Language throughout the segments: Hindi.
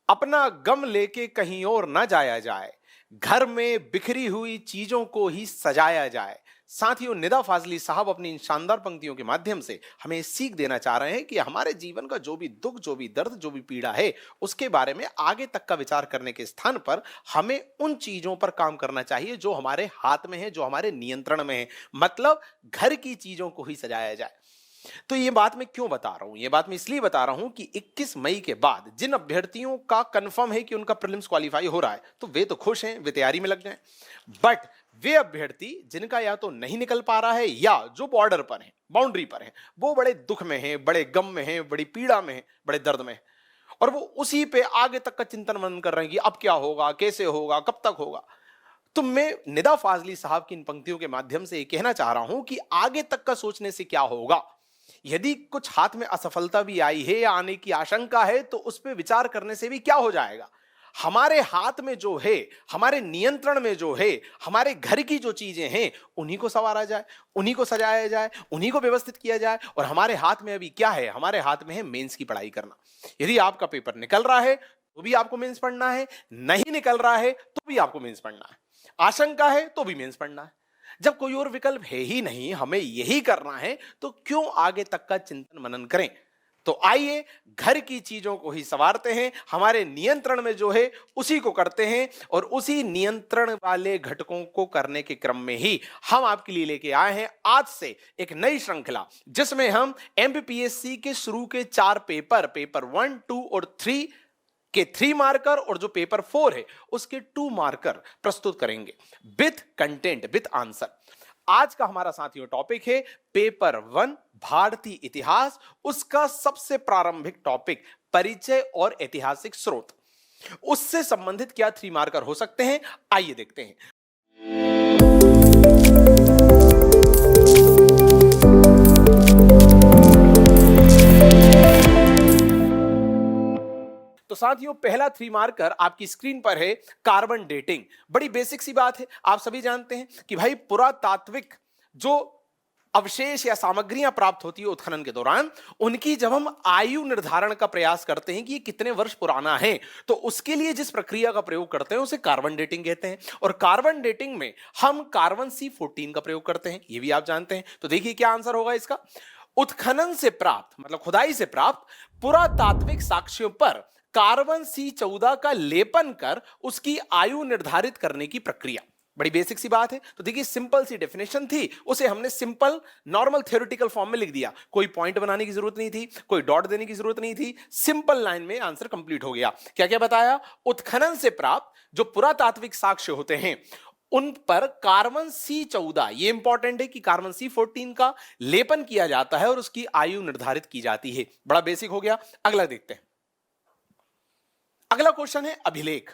अपना गम लेके कहीं और न जाया जाए, घर में बिखरी हुई चीजों को ही सजाया जाए। साथियों, निदा फाजली साहब अपनी इन शानदार पंक्तियों के माध्यम से हमें सीख देना चाह रहे हैं कि हमारे जीवन का जो भी दुख, जो भी दर्द, जो भी पीड़ा है, उसके बारे में आगे तक का विचार करने के स्थान पर हमें उन चीजों पर काम करना चाहिए जो हमारे हाथ में है, जो हमारे नियंत्रण में है। मतलब घर की चीजों को ही सजाया जाए। तो ये बात मैं क्यों बता रहा हूं? ये बात मैं इसलिए बता रहा हूं कि 21 मई के बाद जिन अभ्यर्थियों का कंफर्म है कि उनका प्रीलिम्स क्वालिफाई हो रहा है, तो वे तो खुश हैं, वे तैयारी में लग जाएं। बट वे अभ्यर्थी जिनका या तो नहीं निकल पा रहा है या जो बॉर्डर पर हैं, बाउंड्री पर हैं, वो बड़े दुख में हैं, बड़े गम में हैं, बड़ी पीड़ा में हैं, बड़े दर्द में हैं, और वो उसी पे आगे तक का चिंतन मनन कर रहे हैं कि अब क्या होगा, कैसे होगा, कब तक होगा। तो मैं निदा फाजली साहब की इन पंक्तियों के माध्यम से ये कहना चाह रहा हूं कि आगे तक का सोचने से क्या होगा। यदि कुछ हाथ में असफलता भी आई है या आने की आशंका है, तो उस पर विचार करने से भी क्या हो जाएगा। हमारे हाथ में जो है, हमारे नियंत्रण में जो है, हमारे घर की जो चीजें हैं, उन्हीं को संवारा जाए, उन्हीं को सजाया जाए, उन्हीं को व्यवस्थित किया जाए। और हमारे हाथ में अभी क्या है? हमारे हाथ में है मेंस की पढ़ाई करना। यदि आपका पेपर निकल रहा है तो भी आपको मेंस पढ़ना है, नहीं निकल रहा है तो भी आपको मेंस पढ़ना है, आशंका है तो भी मेंस पढ़ना है। जब कोई और विकल्प है ही नहीं, हमें यही करना है, तो क्यों आगे तक का चिंतन मनन करें। तो आइए घर की चीजों को ही संवारते हैं, हमारे नियंत्रण में जो है उसी को करते हैं, और उसी नियंत्रण वाले घटकों को करने के क्रम में ही हम आपके लिए लेके आए हैं आज से एक नई श्रृंखला, जिसमें हम एमपीपीएससी के शुरू के 4 पेपर 1, 2 और 3 के 3 मार्कर और जो पेपर 4 है उसके 2 मार्कर प्रस्तुत करेंगे विथ कंटेंट, विथ आंसर। आज का हमारा साथियों टॉपिक है पेपर 1 भारतीय इतिहास, उसका सबसे प्रारंभिक टॉपिक परिचय और ऐतिहासिक स्रोत। उससे संबंधित क्या 3 मार्कर हो सकते हैं, आइए देखते हैं। तो साथियों, पहला 3 मार्कर आपकी स्क्रीन पर है कार्बन डेटिंग। बड़ी बेसिक सी बात है, आप सभी जानते हैं कि भाई पुरातात्विक जो अवशेष या सामग्रियां प्राप्त होती है उत्खनन के दौरान, उनकी जब हम आयु निर्धारण का प्रयास करते हैं कि ये कितने वर्ष पुराना है, तो उसके लिए जिस प्रक्रिया का प्रयोग करते हैं उसे कार्बन डेटिंग कहते हैं। और कार्बन डेटिंग में हम कार्बन C14 का प्रयोग करते हैं, ये भी आप जानते हैं। तो देखिए क्या आंसर होगा इसका। उत्खनन से प्राप्त, मतलब खुदाई से प्राप्त पुरातात्विक साक्ष्यों पर कार्बन C14 का लेपन कर उसकी आयु निर्धारित करने की प्रक्रिया। बड़ी बेसिक सी बात है। तो देखिए सिंपल सी डेफिनेशन थी, उसे हमने सिंपल नॉर्मल थ्योरेटिकल फॉर्म में लिख दिया। कोई पॉइंट बनाने की जरूरत नहीं थी, कोई डॉट देने की जरूरत नहीं थी, सिंपल लाइन में आंसर कंप्लीट हो गया। क्या क्या बताया? उत्खनन से प्राप्त जो पुरातात्विक साक्ष्य होते हैं उन पर कार्बन C14, ये इंपॉर्टेंट है कि कार्बन C14 का लेपन किया जाता है और उसकी आयु निर्धारित की जाती है। बड़ा बेसिक हो गया। अगला देखते हैं। अगला क्वेश्चन है अभिलेख।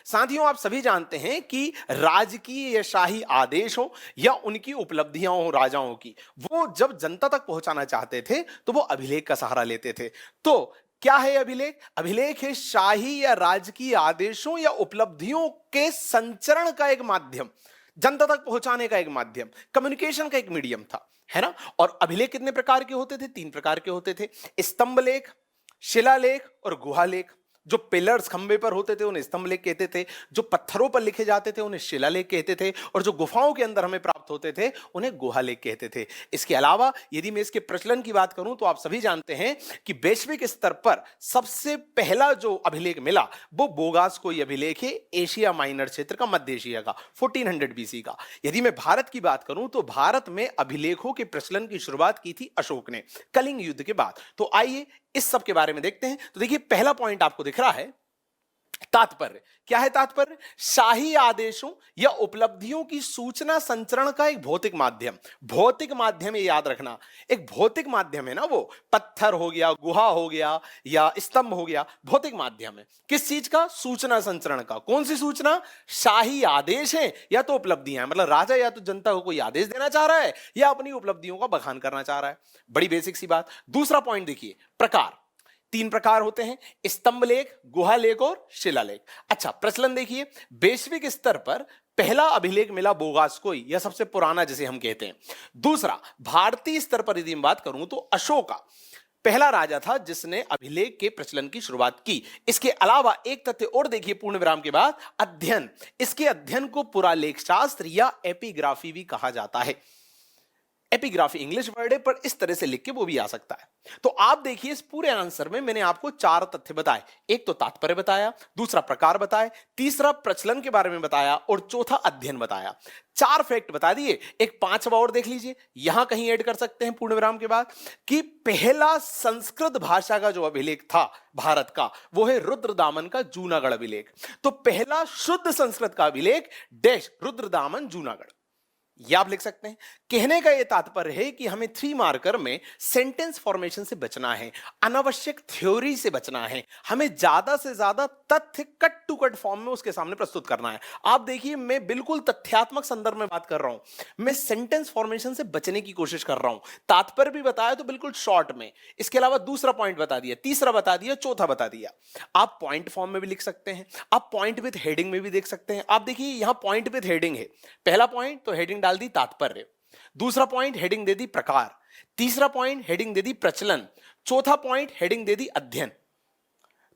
साथियों, आप सभी जानते हैं कि राजकीय या शाही आदेश हो या उनकी उपलब्धियां हो राजाओं की, वो जब जनता तक पहुंचाना चाहते थे तो वो अभिलेख का सहारा लेते थे। तो क्या है अभिलेख? अभिलेख है शाही या राजकीय आदेशों या उपलब्धियों के संचरण का एक माध्यम, जनता तक पहुंचाने का एक माध्यम, कम्युनिकेशन का एक मीडियम था, है ना। और अभिलेख कितने प्रकार के होते थे? 3 प्रकार के होते थे। स्तंभलेख, शिलालेख और गुहालेख। जो पिलर्स खंबे पर होते थे उन्हें स्तंभ लेख कहते थे, जो पत्थरों पर लिखे जाते थे उन्हें शिलालेख कहते थे, और जो गुफाओं के अंदर हमें प्राप्त होते थे उन्हें गुहालेख कहते थे। इसके अलावा यदि मैं इसके प्रचलन की बात करूं तो आप सभी जानते हैं कि वैश्विक स्तर पर सबसे पहला जो अभिलेख मिला वो बोगासकोई अभिलेख है, एशिया माइनर क्षेत्र का, मध्य एशिया का, 1400 BC का। यदि मैं भारत की बात करूं तो भारत में अभिलेखों के प्रचलन की शुरुआत की थी अशोक ने, कलिंग युद्ध के बाद। तो आइए इस सब के बारे में देखते हैं। तो देखिए पहला पॉइंट आपको दिख रहा है तात्पर्य। क्या है तात्पर्य? शाही आदेशों या उपलब्धियों की सूचना संचरण का एक भौतिक माध्यम। भौतिक माध्यम, ये याद रखना, एक भौतिक माध्यम है ना, वो पत्थर हो गया, गुहा हो गया या स्तंभ हो गया, भौतिक माध्यम है। किस चीज का? सूचना संचरण का। कौन सी सूचना? शाही आदेश है या तो उपलब्धियां, मतलब राजा या तो जनता को कोई आदेश देना चाह रहा है या अपनी उपलब्धियों का बखान करना चाह रहा है। बड़ी बेसिक सी बात। दूसरा पॉइंट देखिए, प्रकार। 3 प्रकार होते हैं, स्तंभलेख, गुहालेख और शिलालेख। अच्छा, प्रचलन देखिए, वैश्विक स्तर पर पहला अभिलेख मिला बोगासकोई, यह सबसे पुराना जिसे हम कहते हैं। दूसरा, भारतीय स्तर पर यदि मैं बात करूं तो अशोका, पहला राजा था जिसने अभिलेख के प्रचलन की शुरुआत की। इसके अलावा एक तथ्य और देखिए पूर्ण विराम के बाद, अध्ययन। इसके अध्ययन को पुरालेख शास्त्र या एपिग्राफी भी कहा जाता है। एपिग्राफी इंग्लिश वर्ड है, पर इस तरह से लिख के वो भी आ सकता है। तो आप देखिए इस पूरे आंसर में मैंने आपको 4 तथ्य बताए। एक तो तात्पर्य बताया, दूसरा प्रकार बताए, तीसरा प्रचलन के बारे में बताया और चौथा अध्ययन बताया। 4 फैक्ट बता दिए। एक 5वां और देख लीजिए, यहां कहीं ऐड कर सकते हैं पूर्ण विराम के बाद, कि पहला संस्कृत भाषा का जो अभिलेख था भारत का, वो है रुद्रदामन का जूनागढ़ अभिलेख। तो पहला शुद्ध संस्कृत का अभिलेख डैश रुद्रदामन जूनागढ़, यह आप लिख सकते हैं। कहने का यह तात्पर्य है कि हमें 3 मार्कर में सेंटेंस फॉर्मेशन से बचना है, अनावश्यक थ्योरी से बचना है, हमें ज्यादा से ज्यादा तथ्य कट टू कट फॉर्म में उसके सामने प्रस्तुत करना है। आप देखिए मैं बिल्कुल तथ्यात्मक संदर्भ में बात कर रहा हूं, मैं सेंटेंस फॉर्मेशन से बचने की कोशिश कर रहा हूं। तात्पर्य भी बताया तो बिल्कुल शॉर्ट में, इसके अलावा दूसरा पॉइंट बता दिया, तीसरा बता दिया, चौथा बता दिया। आप पॉइंट फॉर्म में भी लिख सकते हैं, आप पॉइंट विद हेडिंग में भी देख सकते हैं। आप देखिए यहां पॉइंट विद हेडिंग है। पहला पॉइंट तो हेडिंग डाल दी तात्पर्य, दूसरा पॉइंट हेडिंग दे दी प्रकार, तीसरा पॉइंट हेडिंग दे दी प्रचलन, चौथा पॉइंट हेडिंग दे दी अध्ययन।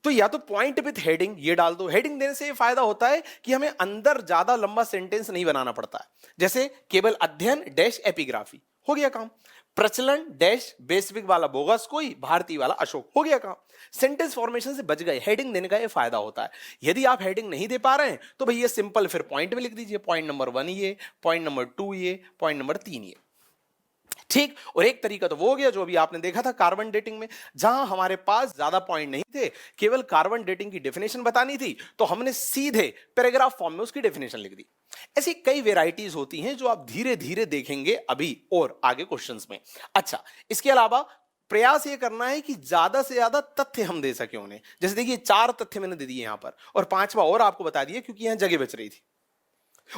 तो या तो पॉइंट विद हेडिंग ये डाल दो। हेडिंग देने से ये फायदा होता है कि हमें अंदर ज्यादा लंबा सेंटेंस नहीं बनाना पड़ता है। जैसे केवल अध्ययन डैश एपिग्राफी, हो गया काम। प्रचलन डैश बेसविक वाला बोगस कोई, भारतीय वाला अशोक, हो गया काम। सेंटेंस फॉर्मेशन से बच गए। हेडिंग देने का ये फायदा होता है। यदि आप हेडिंग नहीं दे पा रहे हैं तो भैया सिंपल फिर पॉइंट में लिख दीजिए, पॉइंट नंबर 1 ये, पॉइंट नंबर 2 ये, पॉइंट नंबर 3 ये। ठीक। और एक तरीका तो वो हो गया जो अभी आपने देखा था कार्बन डेटिंग में, जहां हमारे पास ज्यादा पॉइंट नहीं थे, केवल कार्बन डेटिंग की डेफिनेशन बतानी थी, तो हमने सीधे पैराग्राफ फॉर्म में उसकी डेफिनेशन लिख दी। ऐसी कई वेराइटीज होती हैं जो आप धीरे धीरे देखेंगे अभी और आगे क्वेश्चंस में। अच्छा, इसके अलावा प्रयास ये करना है कि ज्यादा से ज्यादा तथ्य हम दे सके उन्हें। जैसे देखिए 4 तथ्य मैंने दे दिए यहां पर, और 5वां और आपको बता दिया क्योंकि यहां जगह बच रही थी।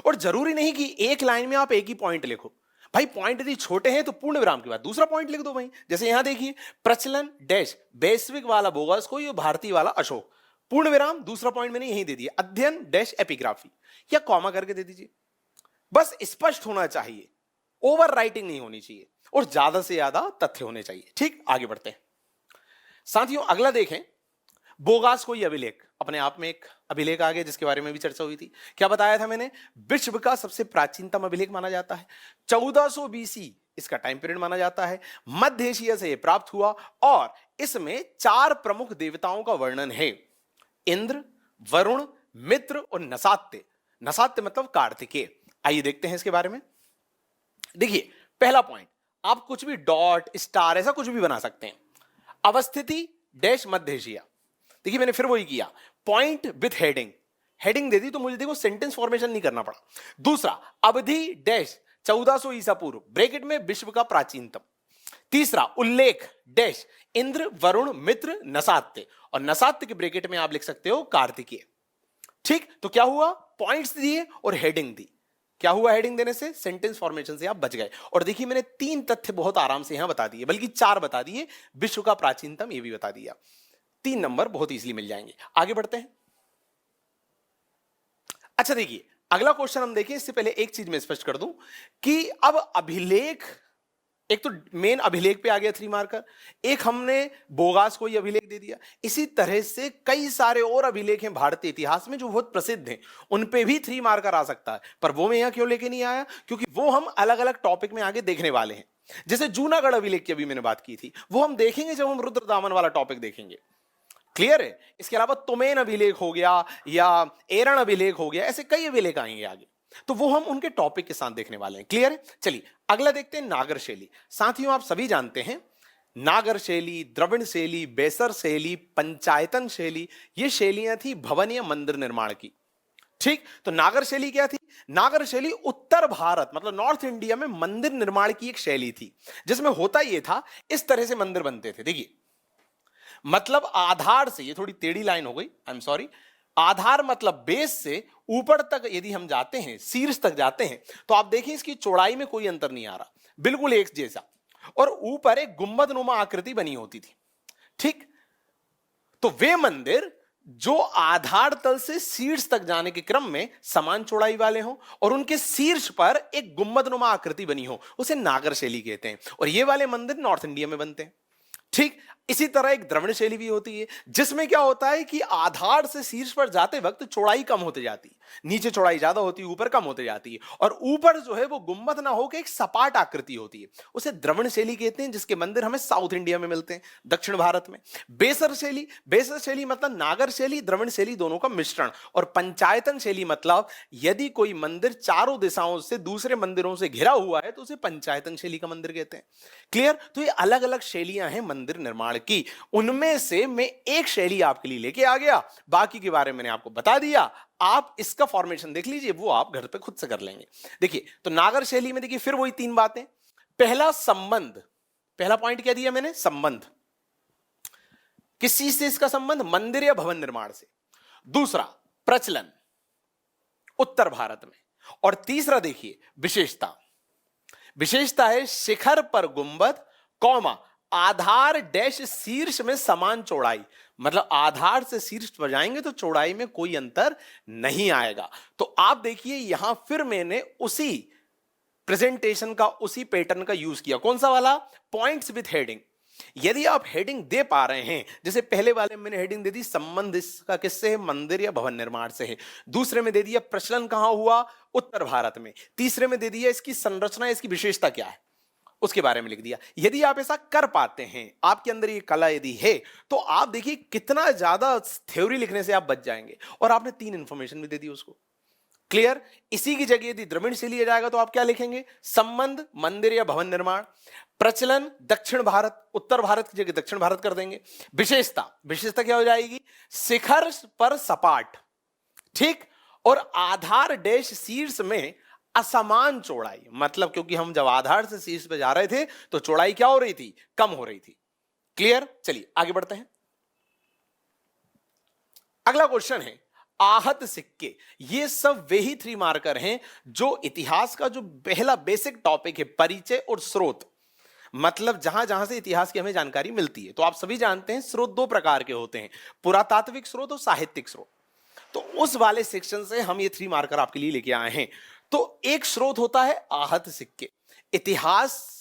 और जरूरी नहीं कि एक लाइन में आप एक ही पॉइंट लिखो भाई, पॉइंट यदि छोटे हैं तो पूर्ण विराम के बाद दूसरा पॉइंट लिख दो भाई। जैसे यहां देखिए प्रचलन डैश बेसविक वाला बोगस कोई और भारतीय वाला अशोक, पूर्ण विराम, दूसरा पॉइंट मैंने यही दे दिया, अध्ययन डैश एपिग्राफी, या कॉमा करके दे दीजिए। बस स्पष्ट होना चाहिए, ओवर राइटिंग नहीं होनी चाहिए, और ज्यादा से ज्यादा तथ्य होने चाहिए। ठीक, आगे बढ़ते हैं साथियों। अगला देखें, बोगास कोई अभिलेख, अपने आप में एक अभिलेख आ गया जिसके बारे में भी चर्चा हुई थी। क्या बताया था मैंने? विश्व का सबसे प्राचीनतम अभिलेख माना जाता है। 1400 बीसी इसका टाइम पीरियड माना जाता है। मध्य एशिया से यह प्राप्त हुआ और इसमें 4 प्रमुख देवताओं का वर्णन है, इंद्र, वरुण, मित्र और नसात्य। नसात्य मतलब कार्तिकेय। आइए देखते हैं इसके बारे में। देखिए पहला पॉइंट, आप कुछ भी डॉट स्टार ऐसा कुछ भी बना सकते हैं। अवस्थिति डैश मध्य एशिया। देखिए मैंने फिर वही किया, पॉइंट विथ हेडिंग, हेडिंग दे दी तो मुझे देखो सेंटेंस फॉर्मेशन नहीं करना पड़ा। दूसरा, अवधि डैश 1400 ईसा पूर्व, ब्रैकेट में विश्व का प्राचीनतम। तीसरा, उल्लेख डैश इंद्र, वरुण, मित्र, नसात्य, और नसात्य के ब्रैकेट में आप लिख सकते हो कार्तिकेय। ठीक, तो क्या हुआ? पॉइंट्स दिए और हेडिंग दी। क्या हुआ हेडिंग देने से? सेंटेंस फॉर्मेशन से आप बच गए। और देखिए मैंने 3 तथ्य बहुत आराम से यहां बता दिए, बल्कि 4 बता दिए, विश्व का प्राचीनतम ये भी बता दिया। 3 नंबर बहुत इजीली मिल जाएंगे। आगे बढ़ते हैं। अच्छा देखिए अगला क्वेश्चन हम देखिए, इससे पहले एक चीज मैं स्पष्ट कर दूं कि अब अभिलेख, एक तो मेन अभिलेख पे आ गया 3 मार्कर, एक हमने बोगास को ही अभिलेख दे दिया। इसी तरह से कई सारे और अभिलेख हैं भारतीय इतिहास में जो बहुत प्रसिद्ध हैं, उन पे भी 3 मार्कर आ सकता है। पर वो मैं यहां क्यों लेके नहीं आया? क्योंकि वो हम अलग अलग टॉपिक में आगे देखने वाले हैं। जैसे जूनागढ़ अभिलेख की अभी मैंने बात की थी, वो हम देखेंगे जब हम रुद्रदामन वाला टॉपिक देखेंगे। क्लियर है? इसके अलावा तुमेन अभिलेख हो गया या एरण अभिलेख हो गया, ऐसे कई अभिलेख आएंगे आगे, तो वो हम उनके टॉपिक के साथ देखने वाले हैं। क्लियर है? चलिए अगला देखते हैं, नागर शैली। साथियों आप सभी जानते हैं नागर शैली, द्रविड़ शैली, बेसर शैली, पंचायतन शैली, ये शैलियां थी भवन या मंदिर निर्माण की। ठीक, तो नागर शैली क्या थी? नागर शैली उत्तर भारत मतलब नॉर्थ इंडिया में मंदिर निर्माण की एक शैली थी, जिसमें होता यह था, इस तरह से मंदिर बनते थे। देखिए मतलब आधार से, ये थोड़ी टेढ़ी लाइन हो गई, आई एम सॉरी, आधार मतलब बेस से ऊपर तक यदि हम जाते हैं, शीर्ष तक जाते हैं, तो आप देखिए इसकी चौड़ाई में कोई अंतर नहीं आ रहा, बिल्कुल एक जैसा, और ऊपर एक गुंबदनुमा आकृति बनी होती थी। ठीक, तो वे मंदिर जो आधार तल से शीर्ष तक जाने के क्रम में समान चौड़ाई वाले हों और उनके शीर्ष पर एक गुंबदनुमा आकृति बनी हो, उसे नागर शैली कहते हैं। और ये वाले मंदिर नॉर्थ इंडिया में बनते हैं। ठीक, इसी तरह एक द्रविड़ शैली भी होती है जिसमें क्या होता है कि आधार से शीर्ष पर जाते वक्त चौड़ाई कम होती जाती है, नीचे चौड़ाई ज्यादा होती है, ऊपर कम होती जाती है, और ऊपर जो है वो गुंबद ना होकर एक सपाट आकृति होती है, उसे द्रविड़ शैली कहते हैं, जिसके मंदिर हमें साउथ इंडिया में मिलते हैं, दक्षिण भारत में। बेसर शैली मतलब नागर शैली द्रविड़ शैली दोनों का मिश्रण। और पंचायतन शैली मतलब यदि कोई मंदिर चारों दिशाओं से दूसरे मंदिरों से घिरा हुआ है तो उसे पंचायतन शैली का मंदिर कहते हैं। क्लियर? तो ये अलग अलग शैलियां हैं मंदिर निर्माण की, उनमें से मैं एक शैली आपके लिए लेके आ गया, बाकी के बारे में मैंने आपको बता दिया। आप इसका फॉर्मेशन देख लीजिए, वो आप घर पे खुद से कर लेंगे। देखिए, तो नागर शैली में देखिए फिर वही तीन बातें। पहला संबंध, पहला पॉइंट क्या दिया मैंने? संबंध। किस चीज से इसका संबंध? मंदिर या भवन निर्माण से। दूसरा प्रचलन, उत्तर भारत में। और तीसरा देखिए विशेषता, विशेषता है शिखर पर गुंबद कौमा आधार डैश शीर्ष में समान चौड़ाई, मतलब आधार से शीर्ष पर जाएंगे तो चौड़ाई में कोई अंतर नहीं आएगा। तो आप देखिए यहां फिर मैंने उसी प्रेजेंटेशन का, उसी पैटर्न का यूज किया। कौन सा वाला? Points with heading. यदि आप हेडिंग दे पा रहे हैं, जैसे पहले वाले में मैंने हेडिंग दे दी संबंध इसका किससे है? मंदिर या भवन निर्माण से है। दूसरे में दे दिया प्रचलन कहां हुआ? उत्तर भारत में। तीसरे में दे दिया इसकी संरचना, इसकी विशेषता क्या है, उसके बारे में लिख दिया। यदि आप ऐसा कर पाते हैं, आपके अंदर ये कला यदि है, तो आप देखिए कितना ज्यादा थ्योरी लिखने से आप बच जाएंगे। और आपने तीन इंफॉर्मेशन भी दे दी उसको। क्लियर? इसी की जगह यदि द्रविड़ से लिया जाएगा तो आप क्या लिखेंगे? संबंध मंदिर या भवन निर्माण, प्रचलन दक्षिण भारत, उत्तर भारत की जगह दक्षिण भारत कर देंगे। विशेषता, विशेषता क्या हो जाएगी? शिखर पर सपाट, ठीक, और आधार डैश शीर्ष में असमान चौड़ाई, मतलब क्योंकि हम जब आधार से शीर्ष पे जा रहे थे तो चौड़ाई क्या हो रही थी? कम हो रही थी। क्लियर? चलिए आगे बढ़ते हैं। अगला क्वेश्चन है आहत सिक्के। ये सब वे ही 3 मार्कर हैं जो इतिहास का जो पहला बेसिक टॉपिक है, परिचय और स्रोत, मतलब जहां जहां से इतिहास की हमें जानकारी मिलती है। तो आप सभी जानते हैं स्रोत 2 प्रकार के होते हैं, पुरातात्विक स्रोत और साहित्यिक स्रोत। तो उस वाले सेक्शन से हम ये 3 मार्कर आपके लिए लेके आए हैं। तो एक स्रोत होता है आहत सिक्के। इतिहास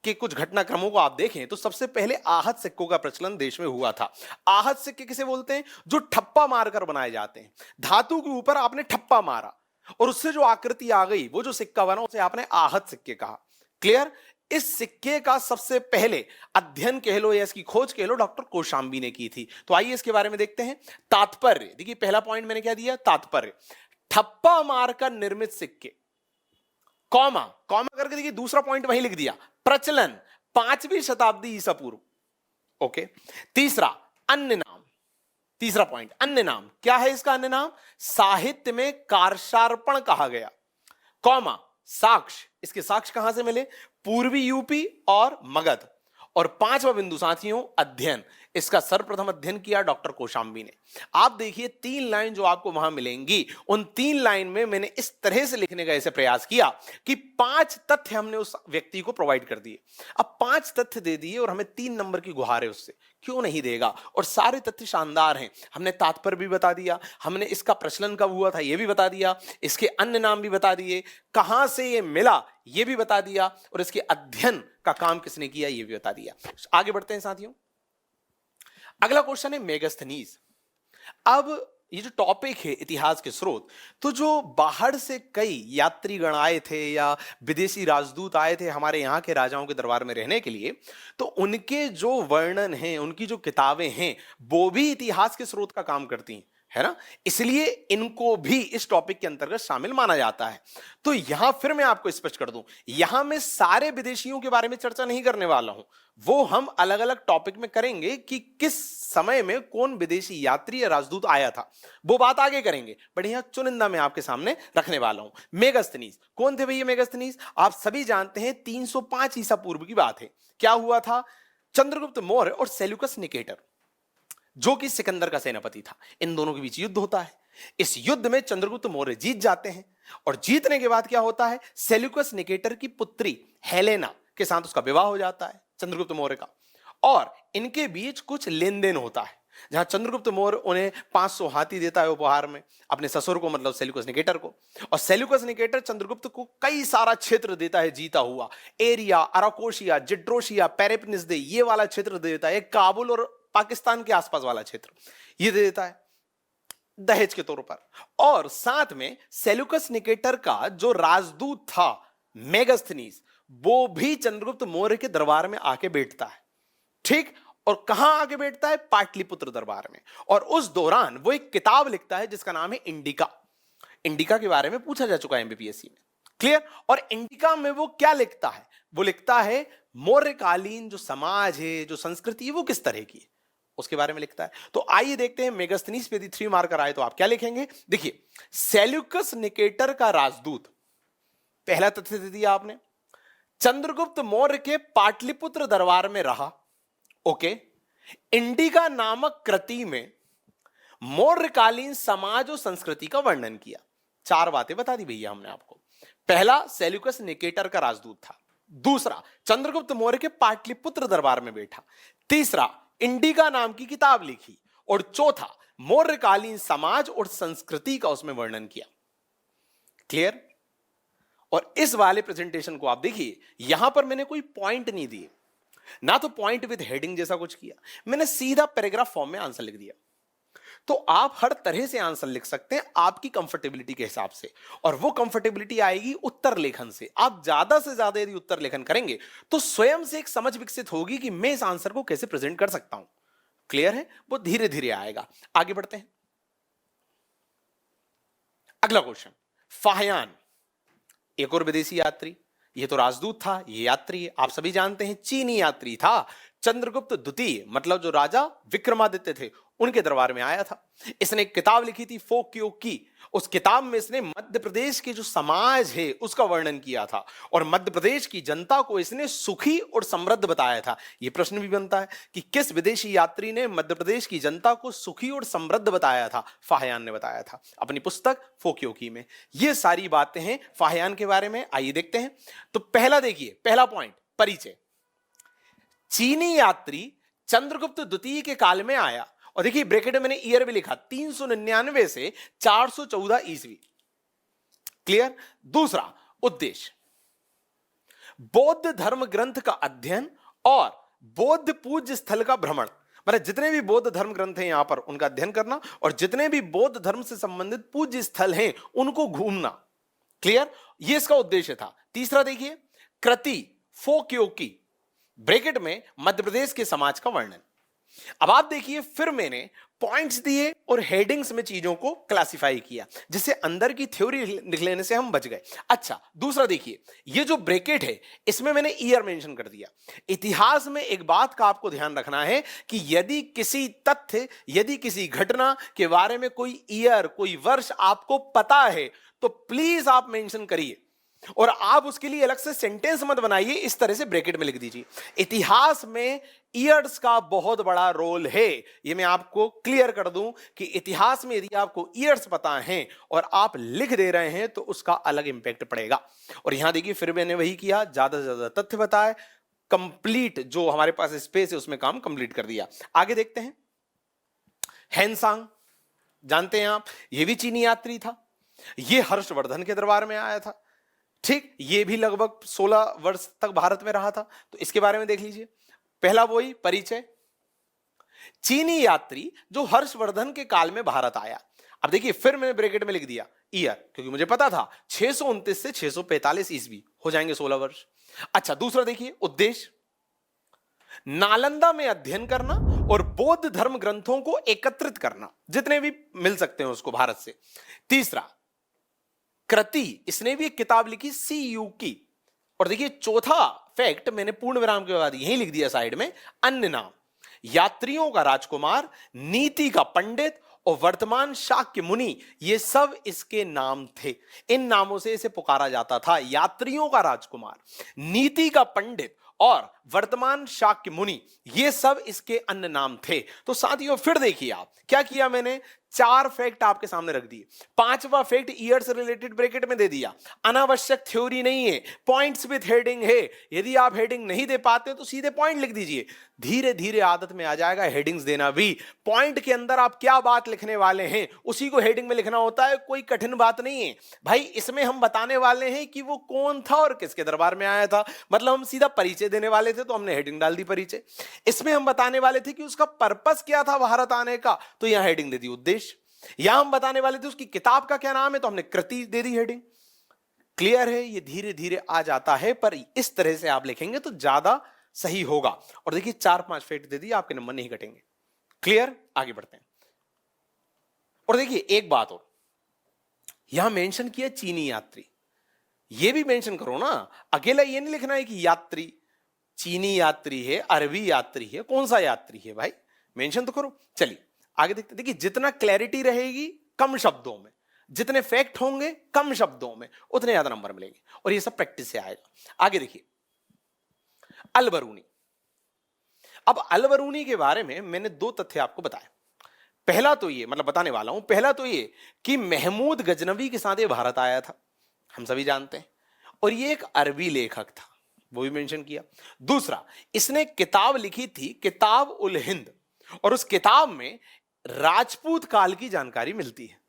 के कुछ घटनाक्रमों को आप देखें तो सबसे पहले आहत सिक्कों का प्रचलन देश में हुआ था। आहत सिक्के किसे बोलते हैं? जो ठप्पा मारकर बनाए जाते हैं। धातु के ऊपर आपने ठप्पा मारा और उससे जो आकृति आ गई, वो जो सिक्का बना, उसे आपने आहत सिक्के कहा। क्लियर? इस सिक्के का सबसे पहले अध्ययन कह लो या इसकी खोज कह लो डॉक्टर कौशाम्बी ने की थी। तो आइए इसके बारे में देखते हैं। तात्पर्य, देखिए पहला पॉइंट मैंने क्या दिया? तात्पर्य, ठप्पा मारकर निर्मित सिक्के, कॉमा कॉमा करके देखिए दूसरा पॉइंट वहीं लिख दिया, प्रचलन 5वीं शताब्दी ईसा पूर्व। ओके। तीसरा अन्य नाम, तीसरा पॉइंट अन्य नाम, क्या है इसका अन्य नाम? साहित्य में कार्षार्पण कहा गया, कॉमा साक्ष्य, इसके साक्ष्य कहां से मिले? पूर्वी यूपी और मगध। और 5वां बिंदु साथियों अध्ययन, इसका सर्वप्रथम अध्ययन किया डॉक्टर कौशाम्बी ने। आप देखिए 3 लाइन जो आपको वहां मिलेंगी, उन 3 लाइन में मैंने इस तरह से लिखने का ऐसे प्रयास किया कि 5 तथ्य हमने उस व्यक्ति को प्रोवाइड कर दिए। अब 5 तथ्य दे दिए और हमें 3 नंबर की गुहार है उससे, क्यों नहीं देगा? और सारे तथ्य शानदार हैं। हमने तात्पर्य भी बता दिया, हमने इसका प्रचलन कब हुआ था ये भी बता दिया, इसके अन्य नाम भी बता दिए, कहां से ये मिला ये भी बता दिया, और इसके अध्ययन का काम किसने किया ये भी बता दिया। आगे बढ़ते हैं साथियों। अगला क्वेश्चन है मेगास्थनीज। अब ये जो टॉपिक है इतिहास के स्रोत, तो जो बाहर से कई यात्रीगण आए थे या विदेशी राजदूत आए थे हमारे यहाँ के राजाओं के दरबार में रहने के लिए, तो उनके जो वर्णन हैं, उनकी जो किताबें हैं, वो भी इतिहास के स्रोत का काम करती हैं, है ना? इसलिए इनको भी इस टॉपिक के अंतर्गत शामिल माना जाता है। तो यहां फिर मैं आपको स्पष्ट कर दूं, यहां मैं सारे विदेशियों के बारे में चर्चा नहीं करने वाला हूं, वो हम अलग अलग टॉपिक में करेंगे कि किस समय में कौन विदेशी यात्री या राजदूत आया था, वो बात आगे करेंगे। बट यहां चुनिंदा मैं आपके सामने रखने वाला हूं। मेगास्थनीज कौन थे भैया? मेगास्थनीज आप सभी जानते हैं 305 ईसा पूर्व की बात है। क्या हुआ था? चंद्रगुप्त मौर्य और सेल्यूकस निकेटर, जो कि सिकंदर का सेनापति था, इन दोनों के बीच युद्ध होता है। इस युद्ध में चंद्रगुप्त मौर्य जीत जाते हैं, और जीतने के बाद क्या होता है? सेल्यूकस निकेटर की पुत्री हेलेना के साथ उसका विवाह हो जाता है चंद्रगुप्त मौर्य का, और इनके बीच कुछ लेन देन होता है। जहां चंद्रगुप्त मौर्य उन्हें 500 हाथी देता है उपहार में, अपने ससुर को मतलब सेल्यूकस निकेटर को। और सेल्यूकस निकेटर चंद्रगुप्त को कई सारा क्षेत्र देता है जीता हुआ, एरिया, अराकोशिया, जिड्रोशिया, पेरिप्निसदे, ये वाला क्षेत्र देता है, काबुल और पाकिस्तान के आसपास वाला क्षेत्र ये दे देता है दहेज के तौर पर। और साथ में सेल्यूकस निकेटर का जो राजदूत था मेगास्थनीज, वो भी चंद्रगुप्त मौर्य के दरबार में आके बैठता है। ठीक, और कहां आके बैठता है? पाटलिपुत्र दरबार में। और उस दौरान वो एक किताब लिखता है जिसका नाम है इंडिका। इंडिका के बारे में पूछा जा चुका है एमपीएससी में, क्लियर। और इंडिका में वो क्या लिखता है? वो लिखता है मौर्यकालीन जो समाज है, जो संस्कृति है, वो किस तरह की है, उसके बारे में लिखता है। तो आइए देखते हैं मेगास्थनीज पे यदि 3 मार्कर आए तो आप क्या लिखेंगे। देखिए, सेल्यूकस निकेटर का राजदूत, पहला तथ्य दे दिया आपने, चंद्रगुप्त मौर्य के पाटलिपुत्र दरबार में रहा। ओके, इंडिका नामक कृति में मौर्यकालीन समाज और संस्कृति का वर्णन किया। 4 बातें बता दी भैया हमने आपको। पहला, सेल्यूकस निकेटर का राजदूत था। दूसरा, चंद्रगुप्त मौर्य के पाटलिपुत्र दरबार में बैठा। तीसरा, इंडिका नाम की किताब लिखी। और चौथा, मौर्यकालीन समाज और संस्कृति का उसमें वर्णन किया। क्लियर। और इस वाले प्रेजेंटेशन को आप देखिए, यहां पर मैंने कोई पॉइंट नहीं दिए, ना तो पॉइंट विद हेडिंग जैसा कुछ किया, मैंने सीधा पैराग्राफ फॉर्म में आंसर लिख दिया। तो आप हर तरह से आंसर लिख सकते हैं आपकी कंफर्टेबिलिटी के हिसाब से, और वो कंफर्टेबिलिटी आएगी उत्तर लेखन से। आप ज्यादा से ज्यादा यदि उत्तर लेखन करेंगे तो स्वयं से एक समझ विकसित होगी कि मैं इस आंसर को कैसे प्रेजेंट कर सकता हूं। क्लियर है? वो धीरे धीरे आएगा। आगे बढ़ते हैं। अगला क्वेश्चन, फाहयान एक और विदेशी यात्री, ये तो राजदूत था, ये यात्री है, आप सभी जानते हैं चीनी यात्री था। चंद्रगुप्त द्वितीय मतलब जो राजा विक्रमादित्य थे उनके दरबार में आया था। इसने एक किताब लिखी थी फोक्यो की। उस किताब में इसने मध्य प्रदेश के जो समाज है उसका वर्णन किया था, और मध्य प्रदेश की जनता को इसने सुखी और समृद्ध बताया था। यह प्रश्न भी बनता है कि किस विदेशी यात्री ने मध्य प्रदेश की जनता को सुखी और समृद्ध बताया था? फाहयान ने बताया था अपनी पुस्तक फोक्यो की में। ये सारी बातें हैं फाहयान के बारे में। आइए देखते हैं। तो पहला देखिए, पहला पॉइंट, परिचय। चीनी यात्री चंद्रगुप्त द्वितीय के काल में आया, और देखिए ब्रैकेट में मैंने ईयर भी लिखा, 399 से 414 ईस्वी। क्लियर। दूसरा उद्देश्य, बौद्ध धर्म ग्रंथ का अध्ययन और बौद्ध पूज्य स्थल का भ्रमण, मतलब जितने भी बौद्ध धर्म ग्रंथ हैं यहां पर उनका अध्ययन करना, और जितने भी बौद्ध धर्म से संबंधित पूज्य स्थल हैं उनको घूमना। क्लियर, ये इसका उद्देश्य था। तीसरा देखिए, कृति फोक्यो की, ब्रैकेट में मध्य प्रदेश के समाज का वर्णन। अब आप देखिए, फिर मैंने पॉइंट्स दिए और हेडिंग्स में चीजों को क्लासिफाई किया, जिससे अंदर की थ्योरी लिख लेने से हम बच गए। अच्छा, दूसरा देखिए, ये जो ब्रैकेट है इसमें मैंने ईयर मेंशन कर दिया। इतिहास में एक बात का आपको ध्यान रखना है कि यदि किसी तथ्य, यदि किसी घटना के बारे में कोई ईयर, कोई वर्ष आपको पता है तो प्लीज आप मेंशन करिए, और आप उसके लिए अलग से सेंटेंस मत बनाइए, इस तरह से ब्रैकेट में लिख दीजिए। इतिहास में ईयर्स का बहुत बड़ा रोल है, ये मैं आपको क्लियर कर दूं कि इतिहास में यदि आपको ईयर्स पता हैं और आप लिख दे रहे हैं तो उसका अलग इंपैक्ट पड़ेगा। और यहां देखिए, फिर मैंने वही किया, ज्यादा से ज्यादा तथ्य बताए, कंप्लीट जो हमारे पास स्पेस है उसमें काम कंप्लीट कर दिया। आगे देखते हैं। हैंसांग जानते हैं आप, ये भी चीनी यात्री था, ये हर्षवर्धन के दरबार में आया था। ठीक, ये भी लगभग 16 वर्ष तक भारत में रहा था, तो इसके बारे में देख लीजिए। पहला वही परिचय, चीनी यात्री जो हर्षवर्धन के काल में भारत आया। अब देखिए, फिर मैंने ब्रैकेट में लिख दिया ईयर, क्योंकि मुझे पता था 629 से 645 ईस्वी हो जाएंगे 16 वर्ष। अच्छा, दूसरा देखिए, उद्देश्य नालंदा में अध्ययन करना और बौद्ध धर्म ग्रंथों को एकत्रित करना, जितने भी मिल सकते हैं उसको भारत से। तीसरा कृति, इसने भी एक किताब लिखी CU की। और देखिए, चौथा फैक्ट मैंने पूर्ण विराम के बाद यही लिख दिया साइड में, अन्य नाम, यात्रियों का राजकुमार, नीति का पंडित और वर्तमान शाक्य मुनि, ये सब इसके नाम थे। इन नामों से इसे पुकारा जाता था, यात्रियों का राजकुमार, नीति का पंडित और वर्तमान शाक्य मुनि, ये सब इसके अन्य नाम थे। तो साथियों, फिर देखिए आप क्या किया, मैंने 4 फैक्ट आपके सामने रख दिए। 5वां फैक्ट ईयर से रिलेटेड ब्रैकेट में दे दिया। अनावश्यक थ्योरी नहीं है, पॉइंट्स विद हेडिंग है। यदि आप हेडिंग नहीं दे पाते तो सीधे पॉइंट लिख दीजिए। धीरे धीरे आदत में आ जाएगा हेडिंग्स देना भी। पॉइंट के अंदर आप क्या बात लिखने वाले हैं उसी को हेडिंग में लिखना होता है, कोई कठिन बात नहीं है भाई। इसमें हम बताने वाले हैं कि वो कौन था और किसके दरबार में आया था, मतलब हम सीधा परिचय देने वाले थे तो हमने हेडिंग डाल दी परिचय। इसमें हम बताने वाले थे कि उसका पर्पस क्या था भारत आने का, तो यहां हेडिंग दे दी उद्देश्य। यहां हम बताने वाले थे उसकी किताब का क्या नाम है, तो हमने कृति दे दी हेडिंग। क्लियर है, ये धीरे धीरे आ जाता है, पर इस तरह से आप लिखेंगे तो ज्यादा सही होगा। और देखिए 4-5 फैक्ट दे दिए, आपके नंबर नहीं घटेंगे। क्लियर, आगे बढ़ते हैं। और देखिए एक बात और, यहां मेंशन किया चीनी यात्री, ये भी मेंशन करो ना, अकेला ये नहीं लिखना है कि यात्री चीनी यात्री है, अरबी यात्री है, कौन सा यात्री है भाई, मेंशन तो करो। चलिए आगे देखते। देखिए जितना क्लैरिटी रहेगी कम शब्दों में, जितने फैक्ट होंगे कम शब्दों में, उतने ज्यादा नंबर मिलेंगे, और ये सब प्रैक्टिस से आएगा। आगे देखिए अलबरूनी। अब अलबरूनी के बारे में मैंने 2 तथ्य आपको बताए। पहला तो ये, मतलब बताने वाला हूं, पहला तो ये कि महमूद गजनवी के साथ ये भारत आया था, हम सभी जानते हैं, और ये एक अरबी लेखक था, वो भी मेंशन किया। दूसरा, इसने किताब लिखी थी किताब उल हिंद, और उस किताब में राजपूत काल की जानकारी मिलती है।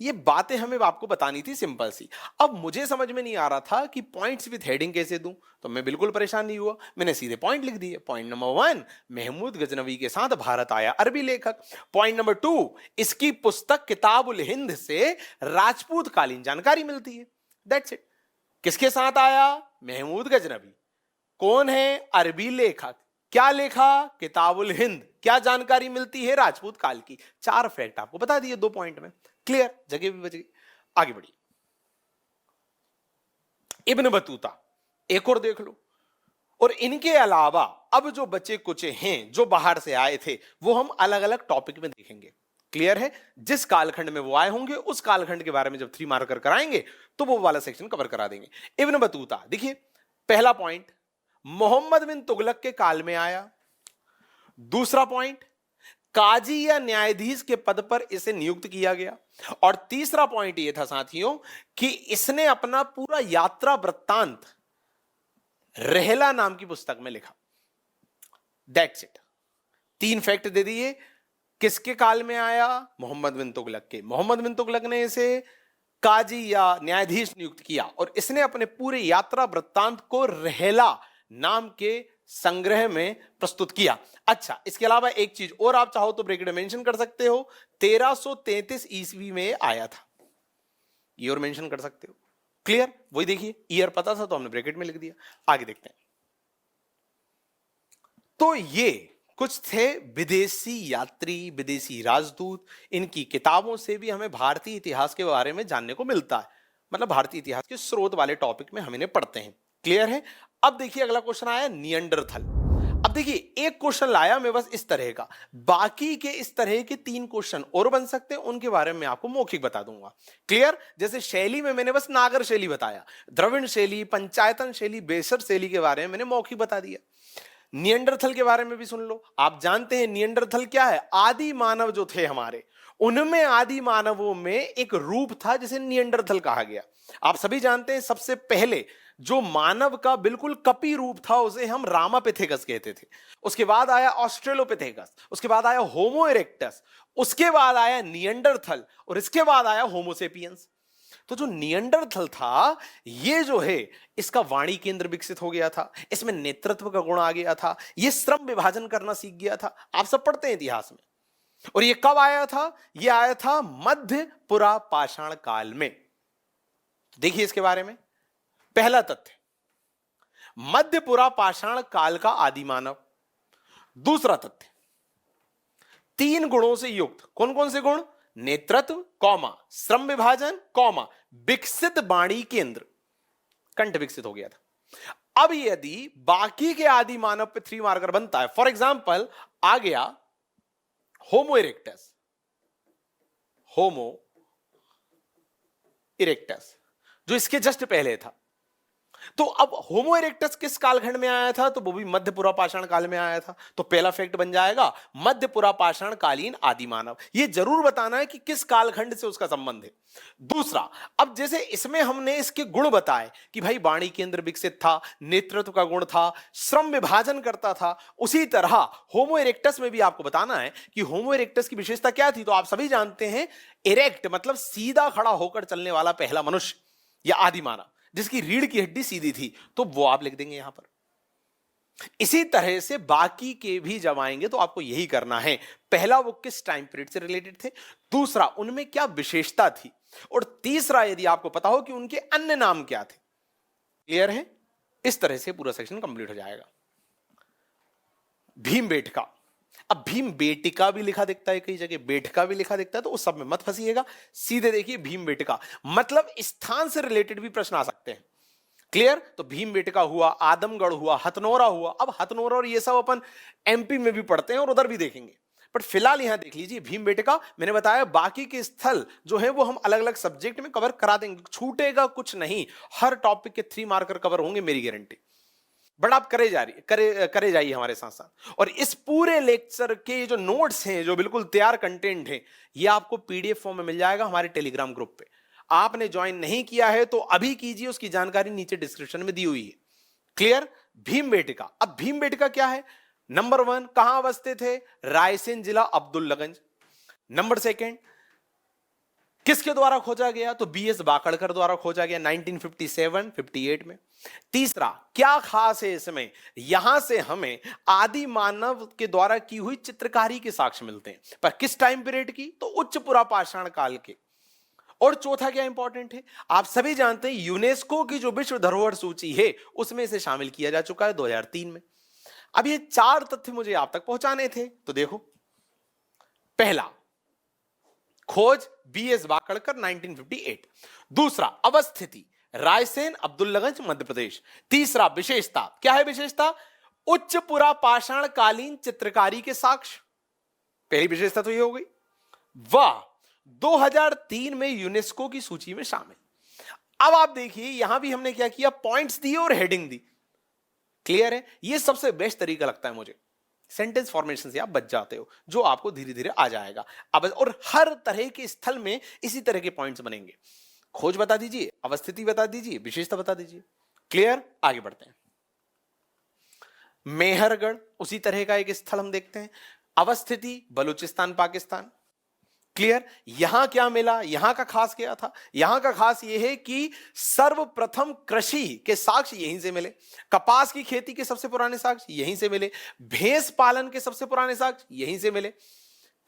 ये बातें हमें आपको बतानी थी सिंपल सी। अब मुझे समझ में नहीं आ रहा था कि पॉइंट्स विद हेडिंग कैसे दूं, तो मैं बिल्कुल परेशान नहीं हुआ, मैंने सीधे पॉइंट लिख दिए। पॉइंट नंबर 1, महमूद गजनवी के साथ भारत आया, अरबी लेखक। पॉइंट नंबर 2, इसकी पुस्तक किताब उल हिंद से राजपूत कालीन जानकारी मिलती है। That's it. किसके साथ आया? महमूद गजनवी। कौन है? अरबी लेखक। क्या लिखा? किताबुल हिंद। क्या जानकारी मिलती है? राजपूत काल की। 4 फैक्ट आपको बता दिए 2 पॉइंट में। क्लियर, जगह भी बच गई। आगे बढ़िए, इब्न बतूता एक और देख लो। और इनके अलावा अब जो बचे कुचे हैं जो बाहर से आए थे, वो हम अलग अलग टॉपिक में देखेंगे। क्लियर है, जिस कालखंड में वो आए होंगे उस कालखंड के बारे में जब 3 मार्कर कराएंगे तो वो वाला सेक्शन कवर करा देंगे। इब्न बतूता, देखिए पहला पॉइंट, मोहम्मद बिन तुगलक के काल में आया। दूसरा पॉइंट, काजी या न्यायाधीश के पद पर इसे नियुक्त किया गया। और तीसरा पॉइंट यह था साथियों कि इसने अपना पूरा यात्रा वृत्तांत रहला नाम की पुस्तक में लिखा। That's it. 3 फैक्ट दे दिए। किसके काल में आया? मोहम्मद बिन तुगलक के। मोहम्मद बिन तुगलक ने इसे काजी या न्यायाधीश नियुक्त किया, और इसने अपने पूरे यात्रा वृत्तांत को रहला नाम के संग्रह में प्रस्तुत किया। अच्छा, इसके अलावा एक चीज और आप चाहो तो ब्रैकेट में मेंशन कर सकते हो, 1333 ईस्वी में आया था, ये और मेंशन कर सकते हो। क्लियर, वही देखिए ईयर पता था तो हमने ब्रैकेट में लिख दिया। आगे देखते हैं। तो ये कुछ थे विदेशी यात्री, विदेशी राजदूत। इनकी किताबों से भी हमें भारतीय इतिहास के बारे में जानने को मिलता है, मतलब भारतीय इतिहास के स्रोत वाले टॉपिक में हम इन्हें पढ़ते हैं। क्लियर है। अब देखिए अगला क्वेश्चन आया नियंडरथल। अब देखिए एक क्वेश्चन लाया मैं बस इस तरह का, बाकी के इस तरह के 3 क्वेश्चन और बन सकते हैं, उनके बारे में आपको मौखिक बता दूंगा। क्लियर, जैसे शैली में मैंने बस नागर शैली बताया, द्रविड़ शैली, पंचायतन शैली, बेसर शैली के बारे में मैंने मौखिक बता दिया। नियंडरथल के बारे में भी सुन लो। आप जानते हैं नियंडरथल क्या है? आदि मानव जो थे हमारे, उनमें आदि मानवों में एक रूप था जिसे नियंडरथल कहा गया। आप सभी जानते हैं सबसे पहले जो मानव का बिल्कुल कपी रूप था उसे हम रामापिथेकस कहते थे। उसके बाद आया ऑस्ट्रेलोपिथेकस, उसके बाद आया होमो इरेक्टस, उसके बाद आया नियंडरथल, और इसके बाद आया होमोसेपियंस। तो जो नियंडरथल था, ये जो है इसका वाणी केंद्र विकसित हो गया था, इसमें नेतृत्व का गुण आ गया था, ये श्रम विभाजन करना सीख गया था। आप सब पढ़ते हैं इतिहास में। और ये कब आया था? ये आया था मध्य पुरा पाषाण काल में। देखिए इसके बारे में पहला तथ्य, मध्य पुरा पाषाण काल का आदि मानव। दूसरा तथ्य, 3 गुणों से युक्त। कौन कौन से गुण? नेतृत्व, कौमा, श्रम विभाजन, कौमा, विकसित वाणी केंद्र, कंठ विकसित हो गया था। अब यदि बाकी के आदि मानव पे 3 मार्कर बनता है, फॉर एग्जांपल आ गया होमो इरेक्टस, होमो इरेक्टस जो इसके जस्ट पहले था, तो अब होमो इरेक्टस किस कालखंड में आया था? तो वो भी मध्य पुरापाषाण काल में आया था। तो पहला फैक्ट बन जाएगा मध्य पुरापाषाण कालीन आदि मानव। ये जरूर बताना है कि किस कालखंड से उसका संबंध है। दूसरा, अब जैसे इसमें हमने इसके गुण बताए कि भाई वाणी केंद्र विकसित था, नेतृत्व का गुण था, श्रम विभाजन करता था, उसी तरह होमो इरेक्टस में भी आपको बताना है कि होमो इरेक्टस की विशेषता क्या थी। तो आप सभी जानते हैं इरेक्ट मतलब सीधा खड़ा होकर चलने वाला पहला मनुष्य या आदि मानव, जिसकी रीढ़ की हड्डी सीधी थी, तो वो आप लिख देंगे यहां पर। इसी तरह से बाकी के भी जब आएंगे तो आपको यही करना है। पहला, वो किस टाइम पीरियड से रिलेटेड थे, दूसरा उनमें क्या विशेषता थी, और तीसरा यदि आपको पता हो कि उनके अन्य नाम क्या थे। क्लियर है? इस तरह से पूरा सेक्शन कंप्लीट हो जाएगा। भीम बेटका, अब भीम बेटिका भी लिखा दिखता है, कई जगह बेटका भी लिखा दिखता है, तो उस सब में मत फंसिएगा, सीधे देखिए भीम बेटका मतलब स्थान से रिलेटेड भी प्रश्न आ सकते हैं। क्लियर? तो भीम बेटका हुआ, आदमगढ़ हुआ, हथनोरा हुआ। अब हथनोरा और ये सब अपन एमपी में भी पढ़ते हैं और उधर भी देखेंगे, बट फिलहाल यहां देख लीजिए भीम बेटका। मैंने बताया बाकी के स्थल जो है वो हम अलग अलग सब्जेक्ट में कवर करा देंगे, छूटेगा कुछ नहीं, हर टॉपिक के 3 मार्कर कवर होंगे, मेरी गारंटी। बट आप करे जाइए हमारे साथ साथ। और इस पूरे लेक्चर के जो नोट्स हैं, जो बिल्कुल तैयार कंटेंट है, ये आपको पीडीएफ फॉर्म में मिल जाएगा हमारे टेलीग्राम ग्रुप पे। आपने ज्वाइन नहीं किया है तो अभी कीजिए, उसकी जानकारी नीचे डिस्क्रिप्शन में दी हुई है। क्लियर? भीम बेटिका। अब भीम बेटिका क्या है? नंबर 1, कहां अवस्थित है? रायसेन जिला, अब्दुल्लागंज। नंबर 2, किसके द्वारा खोजा गया? तो बीएस बाकड़कर द्वारा खोजा गया 1957-58 में। तीसरा, क्या खास है इसमें? यहां से हमें आदि मानव के द्वारा की हुई चित्रकारी के साक्ष्य मिलते हैं, पर किस टाइम पीरियड की? तो उच्च पुरापाषाण काल के। और चौथा क्या इंपॉर्टेंट है? आप सभी जानते हैं यूनेस्को की जो विश्व धरोहर सूची है उसमें से शामिल किया जा चुका है 2003 में। अब ये 4 तथ्य मुझे आप तक पहुंचाने थे, तो देखो, पहला, खोज बीएस वाकड़कर 1958। दूसरा, अवस्थिति रायसेन अब्दुल्लागंज मध्य प्रदेश। तीसरा, विशेषता क्या है? विशेषता उच्च पुरापाषाण कालीन चित्रकारी के साक्ष्य। पहली विशेषता तो ये हो गई। वह 2003 में यूनेस्को की सूची में शामिल। अब आप देखिए यहां भी हमने क्या किया, पॉइंट्स दिए और हेडिंग दी। क्लियर है? ये सबसे बेस्ट तरीका लगता है मुझे, सेंटेंस फॉर्मेशन से आप बच जाते हो, जो आपको धीरे धीरे आ जाएगा। अब और हर तरह के स्थल में इसी तरह के पॉइंट्स बनेंगे। खोज बता दीजिए, अवस्थिति बता दीजिए, विशेषता बता दीजिए। क्लियर? आगे बढ़ते हैं। मेहरगढ़ उसी तरह का एक स्थल हम देखते हैं। अवस्थिति बलूचिस्तान पाकिस्तान। क्लियर? यहां क्या मिला? यहां का खास क्या था? यहां का खास यह है कि सर्वप्रथम कृषि के साक्ष्य यहीं से मिले, कपास की खेती के सबसे पुराने साक्ष्य यहीं से मिले, भैंस पालन के सबसे पुराने साक्ष्य यहीं से मिले।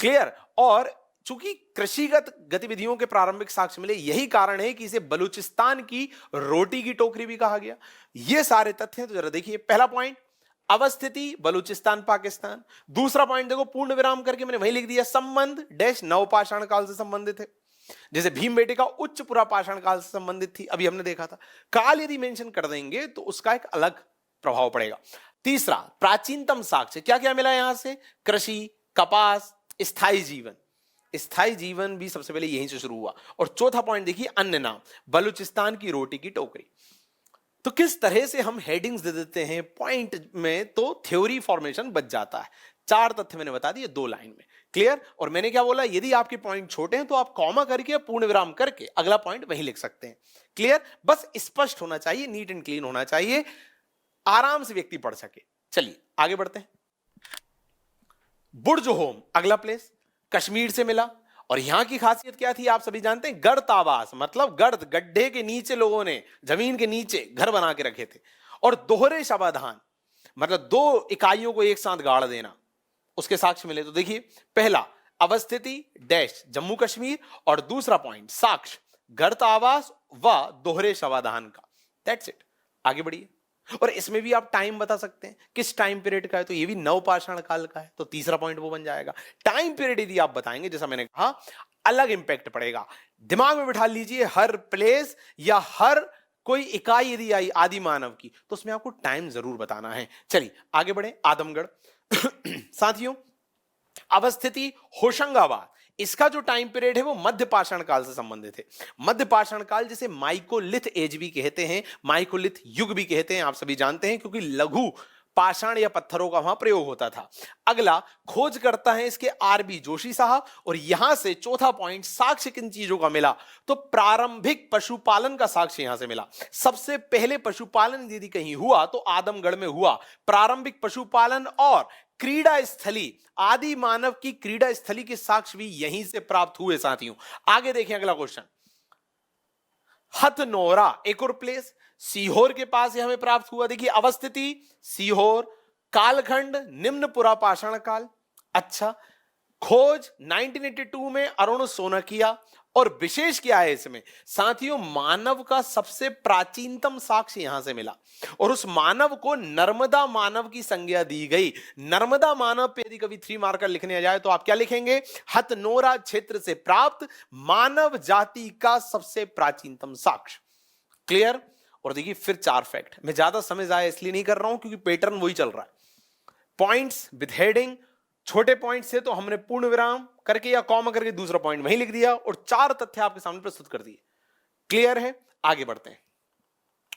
क्लियर? और चूंकि कृषिगत गतिविधियों के प्रारंभिक साक्ष्य मिले, यही कारण है कि इसे बलूचिस्तान की रोटी की टोकरी भी कहा गया। ये सारे तथ्य हैं, तो जरा देखिए। पहला पॉइंट, अवस्थिति बलूचिस्तान पाकिस्तान। दूसरा पॉइंट देखो, पूर्ण विराम करके मैंने वही लिख दिया, संबंध डैश नवपाषाण काल से संबंधित है। जैसे भीम बेटिका उच्च पुरापाषाण काल से संबंधित थी, अभी हमने देखा था। काल यदि मेंशन कर देंगे तो उसका एक अलग प्रभाव पड़ेगा। तीसरा, प्राचीनतम साक्ष्य क्या क्या मिला यहां से? कृषि, कपास, स्थायी जीवन। स्थायी जीवन भी सबसे पहले यहीं से शुरू हुआ। और चौथा पॉइंट देखिए, अन्य नाम बलूचिस्तान की रोटी की टोकरी। तो किस तरह से हम हेडिंग्स दे देते हैं पॉइंट में, तो थ्योरी फॉर्मेशन बच जाता है। 4 तथ्य मैंने बता दिए 2 लाइन में। क्लियर? और मैंने क्या बोला, यदि आपके पॉइंट छोटे हैं तो आप कॉमा करके पूर्ण विराम करके अगला पॉइंट वहीं लिख सकते हैं। क्लियर? बस स्पष्ट होना चाहिए, नीट एंड क्लीन होना चाहिए, आराम से व्यक्ति पढ़ सके। चलिए आगे बढ़ते हैं। बुर्ज होम अगला प्लेस कश्मीर से मिला। और यहां की खासियत क्या थी आप सभी जानते हैं, गर्त आवास मतलब गर्त, गड्ढे के नीचे लोगों ने जमीन के नीचे घर बना के रखे थे। और दोहरे शवाधान मतलब 2 इकाइयों को एक साथ गाड़ देना, उसके साक्ष्य मिले। तो देखिए, पहला अवस्थिति डैश जम्मू कश्मीर, और दूसरा पॉइंट साक्ष्य गर्त आवास व दोहरे शवाधान का। That's it. आगे बढ़िए। और इसमें भी आप टाइम बता सकते हैं किस टाइम पीरियड का है, तो ये भी नवपाषाण काल का है, तो तीसरा पॉइंट वो बन जाएगा। टाइम पीरियड यदि आप बताएंगे, जैसा मैंने कहा, अलग इंपैक्ट पड़ेगा। दिमाग में बिठा लीजिए, हर प्लेस या हर कोई इकाई यदि आई आदि मानव की, तो उसमें आपको टाइम जरूर बताना है। चलिए आगे बढ़े। आदमगढ़ साथियों, अवस्थिति होशंगाबाद, इसका जो टाइम पीरियड है वो मध्य पाषाण काल से संबंधित है। मध्य पाषाण काल जिसे माइकोलिथ एज भी कहते हैं, माइकोलिथ युग भी कहते हैं, आप सभी जानते हैं, क्योंकि लघु पाषाण या पत्थरों का वहां प्रयोग होता था। अगला खोज करता है इसके आरबी जोशी साहब, और यहां से चौथा पॉइंट, साक्ष्य किन चीजों का मिला, तो प्रारंभिक पशुपालन का साक्ष्य यहां से मिला। सबसे पहले पशुपालन यदि कहीं हुआ तो आदमगढ़ में हुआ। प्रारंभिक पशुपालन और क्रीड़ा स्थली, आदि मानव की क्रीड़ा स्थली के साक्ष्य भी यहीं से प्राप्त हुए साथियों। आगे देखें अगला क्वेश्चन, हथनोरा एक और प्लेस सीहोर के पास हमें प्राप्त हुआ। देखिए अवस्थिति सीहोर, कालखंड निम्न पुरापाषाण काल। अच्छा, खोज 1982 में अरुण सोनकिया, और विशेष क्या है इसमें साथियों, मानव का सबसे प्राचीनतम साक्ष्य यहां से मिला, और उस मानव को नर्मदा मानव की संज्ञा दी गई। नर्मदा मानव पे यदि कभी 3 मार्कर लिखने जाए तो आप क्या लिखेंगे, हथनोरा क्षेत्र से प्राप्त मानव जाति का सबसे प्राचीनतम साक्ष्य। क्लियर। और देखिए फिर 4 फैक्ट, मैं ज्यादा समय जाया इसलिए नहीं कर रहा हूं क्योंकि पैटर्न वही चल रहा है। पॉइंट्स विद हेडिंग, छोटे पॉइंट से तो हमने पूर्ण विराम करके या कॉमा करके दूसरा पॉइंट वहीं लिख दिया, और 4 तथ्य आपके सामने प्रस्तुत कर दिए। क्लियर है, आगे बढ़ते हैं।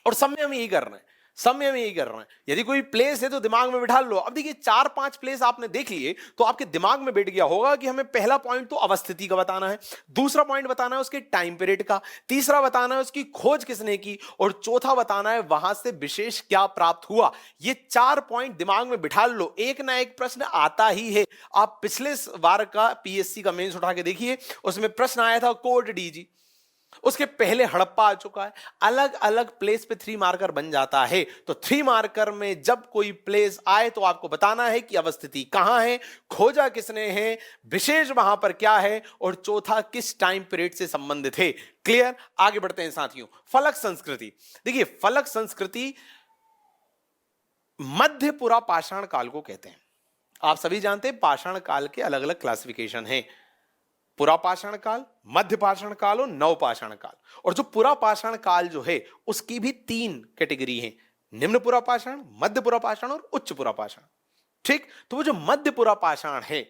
और समय हम यही कर रहे हैं, समय में यही कर रहे हैं। यदि कोई प्लेस है तो दिमाग में बिठा लो। अब देखिए 4-5 प्लेस आपने देख लिए तो आपके दिमाग में बैठ गया होगा कि हमें पहला पॉइंट तो अवस्थिति का बताना है, दूसरा पॉइंट बताना है उसके टाइम पीरियड का, तीसरा बताना है उसकी खोज किसने की, और चौथा बताना है वहां से विशेष क्या प्राप्त हुआ। ये 4 पॉइंट दिमाग में बिठा लो, एक ना एक प्रश्न आता ही है। आप पिछले बार का पीएससी का मेंस उठा के देखिए, उसमें प्रश्न आया था कोट डीजी, उसके पहले हड़प्पा आ चुका है। अलग अलग प्लेस पे 3 मार्कर बन जाता है। तो 3 मार्कर में जब कोई प्लेस आए तो आपको बताना है कि अवस्थिति कहां है, खोजा किसने है, विशेष वहां पर क्या है, और चौथा किस टाइम पीरियड से संबंधित है। क्लियर, आगे बढ़ते हैं साथियों। फलक संस्कृति, देखिए फलक संस्कृति मध्य पुरा पाषाण काल को कहते हैं। आप सभी जानते हैं पाषाण काल के अलग अलग क्लासिफिकेशन हैं, पुरापाषाण काल, मध्य पाषाण काल और नवपाषाण काल। और जो पुरापाषाण काल जो है उसकी भी 3 कैटेगरी हैं, निम्न पुरापाषाण, मध्य पुरापाषाण और उच्च पुरापाषाण। ठीक, तो वो जो मध्य पुरापाषाण है,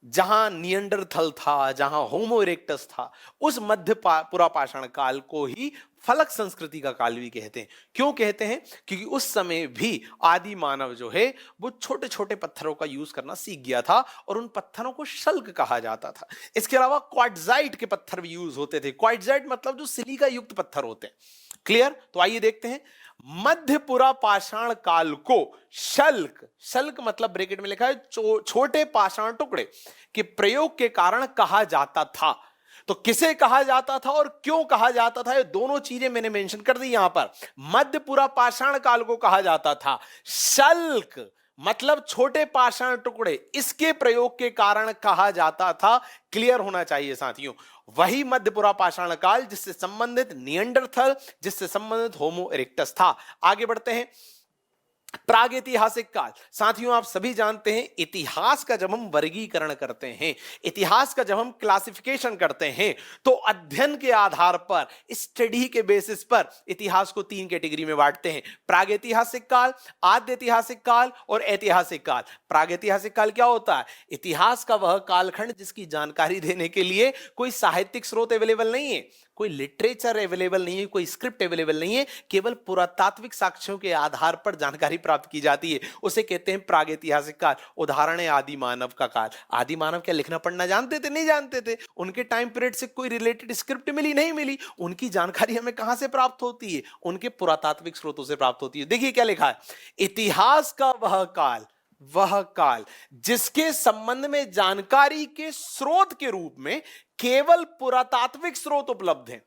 जहां निएंडरथल था, जहां होमो इरेक्टस था, उस मध्य पुरापाषाण काल को ही फलक संस्कृति का काल भी कहते हैं। क्यों कहते हैं, क्योंकि उस समय भी आदि मानव जो है वो छोटे छोटे पत्थरों का यूज करना सीख गया था, और उन पत्थरों को शल्क कहा जाता था। इसके अलावा क्वार्टजाइट के पत्थर भी यूज होते थे। क्वार्टजाइट मतलब जो सिलिका युक्त पत्थर होते हैं। क्लियर, तो आइए देखते हैं। मध्य पुरापाषाण काल को शल्क, शल्क मतलब ब्रैकेट में लिखा है छोटे पाषाण टुकड़े के प्रयोग के कारण कहा जाता था। तो किसे कहा जाता था और क्यों कहा जाता था, ये दोनों चीजें मैंने मेंशन कर दी यहां पर। मध्य पुरापाषाण काल को कहा जाता था शल्क, मतलब छोटे पाषाण टुकड़े, इसके प्रयोग के कारण कहा जाता था। क्लियर होना चाहिए साथियों। वही मध्य पुरापाषाण काल जिससे संबंधित निएंडरथल, जिससे संबंधित होमो इरेक्टस था। आगे बढ़ते हैं। प्रागैतिहासिक काल, साथियों आप सभी जानते हैं इतिहास का जब हम वर्गीकरण करते हैं, इतिहास का जब हम क्लासिफिकेशन करते हैं, तो अध्ययन के आधार पर, स्टडी के बेसिस पर इतिहास को 3 कैटेगरी में बांटते हैं, प्रागैतिहासिक काल, आद्य ऐतिहासिक काल और ऐतिहासिक काल। प्रागैतिहासिक काल क्या होता है, इतिहास का वह कालखंड जिसकी जानकारी देने के लिए कोई साहित्यिक स्रोत अवेलेबल नहीं है, कोई लिटरेचर अवेलेबल नहीं है, कोई स्क्रिप्ट अवेलेबल नहीं है, केवल पुरातात्विक साक्ष्यों के आधार पर जानकारी प्राप्त की जाती है, उसे कहते हैं प्रागैतिहासिक काल। उदाहरण है आदि मानव का काल। आदि मानव क्या लिखना पढ़ना जानते थे, नहीं जानते थे, उनके टाइम पीरियड से कोई रिलेटेड स्क्रिप्ट मिली, नहीं मिली, उनकी जानकारी हमें कहां से प्राप्त होती है, उनके पुरातात्विक स्रोतों से प्राप्त होती है। देखिए क्या लिखा है, इतिहास का वह काल जिसके संबंध में जानकारी के स्रोत के रूप में केवल पुरातात्विक स्रोत उपलब्ध हैं,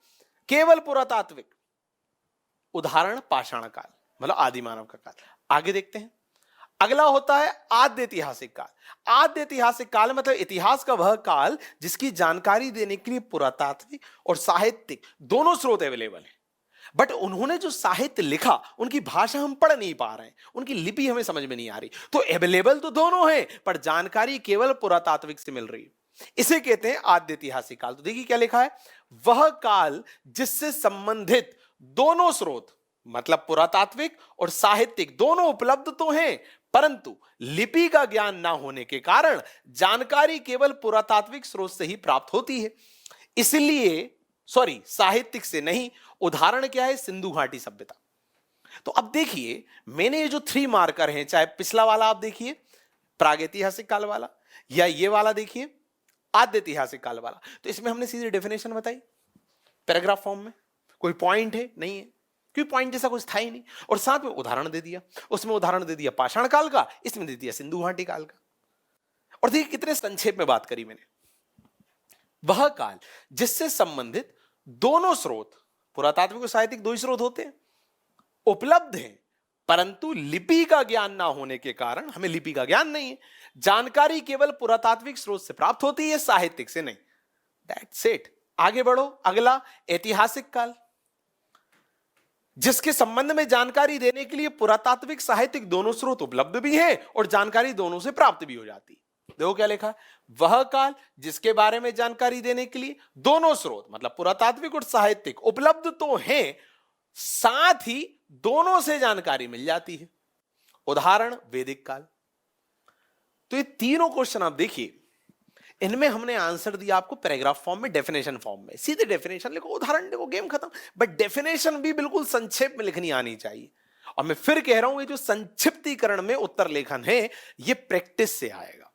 केवल पुरातात्विक। उदाहरण पाषाण काल, मतलब आदि मानव का काल। आगे देखते हैं। अगला होता है आद्य ऐतिहासिक काल। आद्य ऐतिहासिक काल मतलब इतिहास का वह काल जिसकी जानकारी देने के लिए पुरातात्विक और साहित्यिक दोनों स्रोत अवेलेबल हैं, बट उन्होंने जो साहित्य लिखा उनकी भाषा हम पढ़ नहीं पा रहे हैं, उनकी लिपि हमें समझ में नहीं आ रही। तो अवेलेबल तो दोनों है, पर जानकारी केवल पुरातात्विक से मिल रही है, इसे कहते हैं आद्य ऐतिहासिक काल। तो देखिए क्या लिखा है, वह काल जिससे संबंधित दोनों स्रोत मतलब पुरातात्विक और साहित्यिक दोनों उपलब्ध तो हैं, परंतु लिपि का ज्ञान ना होने के कारण जानकारी केवल पुरातात्विक स्रोत से ही प्राप्त होती है। इसलिए साहित्यिक से नहीं। उदाहरण क्या है? सिंधु घाटी सभ्यता। तो अब देखिए, मैंने ये जो 3 मार्कर हैं, चाहे पिछला वाला आप देखिए प्रागैतिहासिक काल वाला, या ये वाला देखिए आद्य ऐतिहासिक काल वाला, तो इसमें हमने सीधी डेफिनेशन बताई पैराग्राफ फॉर्म में। कोई पॉइंट है? नहीं है, क्योंकि पॉइंट जैसा कुछ था ही नहीं। और साथ में उदाहरण दे दिया, उसमें उदाहरण दे दिया पाषाण काल का, इसमें दे दिया सिंधु घाटी काल का। और देखिए कितने संक्षेप में बात करी मैंने। वह काल जिससे संबंधित दोनों स्रोत, पुरातात्विक और साहित्यिक 2 ही स्रोत होते हैं, उपलब्ध हैं, परंतु लिपि का ज्ञान ना होने के कारण हमें लिपि का ज्ञान नहीं है। जानकारी केवल पुरातात्विक स्रोत से प्राप्त होती है, साहित्यिक से नहीं। That's it. आगे बढ़ो। अगला ऐतिहासिक काल, जिसके संबंध में जानकारी देने के लिए पुरातात्विक साहित्यिक दोनों स्रोत उपलब्ध भी हैं और जानकारी दोनों से प्राप्त भी हो जाती है। देखो क्या लिखा है, वह काल जिसके बारे में जानकारी देने के लिए दोनों स्रोत मतलब पुरातात्विक और साहित्यिक उपलब्ध तो हैं, साथ ही दोनों से जानकारी मिल जाती है। उदाहरण वैदिक काल। तो ये तीनों क्वेश्चन आप देखिए, इनमें हमने आंसर दिया आपको पैराग्राफ फॉर्म में, डेफिनेशन फॉर्म में। सीधे डेफिनेशन लिखो, उदाहरण लिखो, गेम खत्म। बट डेफिनेशन भी बिल्कुल संक्षेप में लिखनी आनी चाहिए। और मैं फिर कह रहा हूं, ये जो संक्षिप्तीकरण में उत्तर लेखन है, ये प्रैक्टिस से आएगा।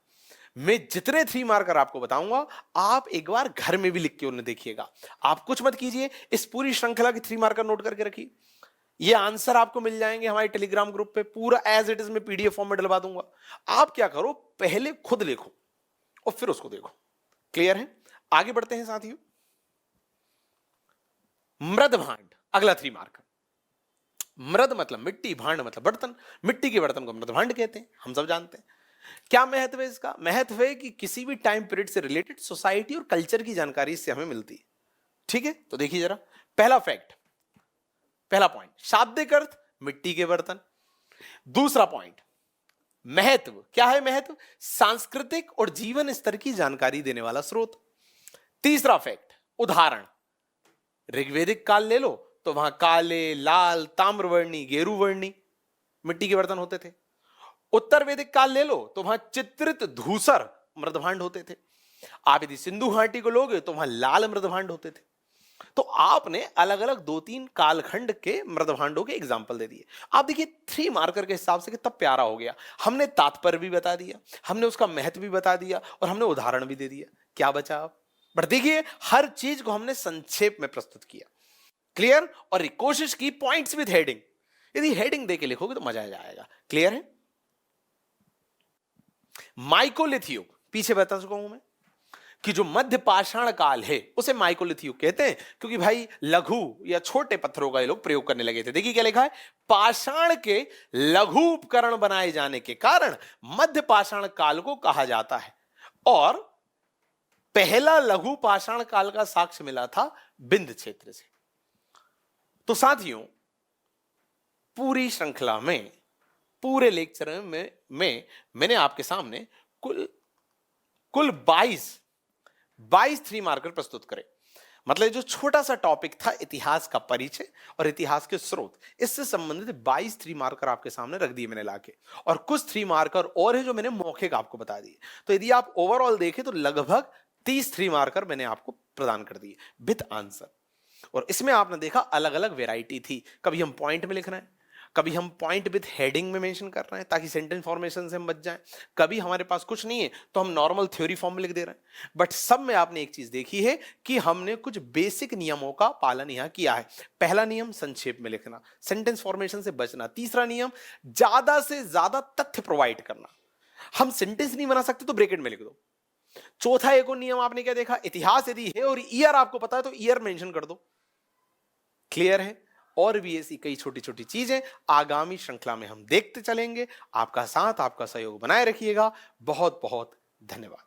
मैं जितने 3 मार्कर आपको बताऊंगा, आप एक बार घर में भी लिख के उन्हें देखिएगा। आप कुछ मत कीजिए, इस पूरी श्रृंखला के 3 मार्कर नोट करके रखिए। ये आंसर आपको मिल जाएंगे हमारे टेलीग्राम ग्रुप पे, पूरा एज इट इज में पीडीएफ फॉर्म में डलवा दूंगा। आप क्या करो, पहले खुद लिखो और फिर उसको देखो। क्लियर है? आगे बढ़ते हैं साथियों। मृद भांड, अगला 3 मार्कर। मृद मतलब मिट्टी, भांड मतलब बर्तन। मिट्टी के बर्तन को मृद भांड कहते हैं, हम सब जानते हैं। क्या महत्व है इसका? महत्व है कि किसी भी टाइम पीरियड से रिलेटेड सोसाइटी और कल्चर की जानकारी इससे हमें मिलती है। ठीक है, तो देखिए जरा, पहला फैक्ट, पहला पॉइंट, शाब्दिक अर्थ मिट्टी के बर्तन। दूसरा पॉइंट, महत्व। क्या है महत्व? सांस्कृतिक और जीवन स्तर की जानकारी देने वाला स्रोत। तीसरा फैक्ट, उदाहरण, ऋग्वेदिक काल ले लो तो वहां काले, लाल, ताम्रवर्णी, गेरुवर्णी मिट्टी के बर्तन होते थे। उत्तर वैदिक काल ले लो तो वहां चित्रित धूसर मृदभांड होते थे। आप यदि सिंधु घाटी को लोगे तो वहां लाल मृदभांड होते थे। तो आपने अलग अलग 2-3 कालखंड के मृदभांडों के एग्जाम्पल दे दिए। आप देखिए 3 मार्कर के हिसाब से कितना प्यारा हो गया। हमने तात्पर्य भी बता दिया, हमने उसका महत्व भी बता दिया और हमने उदाहरण भी दे दिया। क्या बचा आप? बट देखिए, हर चीज को हमने संक्षेप में प्रस्तुत किया। क्लियर? और कोशिश की पॉइंट्स विद हेडिंग। यदि हेडिंग देके लिखोगे तो मजा आ जाएगा। क्लियर है? माइकोलिथ युग, पीछे बता चुका हूं मैं कि जो मध्य पाषाण काल है उसे माइकोलिथ युग कहते हैं, क्योंकि भाई लघु या छोटे पत्थरों का ये लोग प्रयोग करने लगे थे। देखिए क्या लिखा है, पाषाण के लघु उपकरण बनाए जाने के कारण मध्य पाषाण काल को कहा जाता है। और पहला लघु पाषाण काल का साक्ष्य मिला था बिंद क्षेत्र से। तो साथियों, पूरी श्रृंखला में, पूरे लेक्चर में मैंने आपके सामने कुल 22 3 मार्कर प्रस्तुत करे। मतलब जो छोटा सा टॉपिक था इतिहास का परिचय और इतिहास के स्रोत, इससे संबंधित 22 3 मार्कर आपके सामने रख दिए मैंने लाके। और कुछ 3 मार्कर और है जो मैंने मौखिक आपको बता दिए। तो यदि आप ओवरऑल देखें तो लगभग 30 3 मार्कर मैंने आपको प्रदान कर दिए विद आंसर। और इसमें आपने देखा अलग अलग वेराइटी थी। कभी हम पॉइंट में लिख रहे हैं, कभी हम पॉइंट विद हेडिंग में मेंशन कर रहे हैं ताकि सेंटेंस फॉर्मेशन से हम बच जाएं, कभी हमारे पास कुछ नहीं है तो हम नॉर्मल थ्योरी फॉर्म में लिख दे रहे हैं। बट सब में आपने एक चीज देखी है कि हमने कुछ बेसिक नियमों का पालन यहां किया है। पहला नियम, संक्षेप में लिखना, सेंटेंस फॉर्मेशन से बचना। तीसरा नियम, ज्यादा से ज्यादा तथ्य प्रोवाइड करना। हम सेंटेंस नहीं बना सकते तो ब्रैकेट में लिख दो। चौथा एक और नियम आपने क्या देखा, इतिहास यदि है और ईयर आपको पता है तो ईयर मेंशन कर दो। क्लियर है? और भी ऐसी कई छोटी छोटी चीजें आगामी श्रृंखला में हम देखते चलेंगे। आपका साथ, आपका सहयोग बनाए रखिएगा। बहुत बहुत धन्यवाद।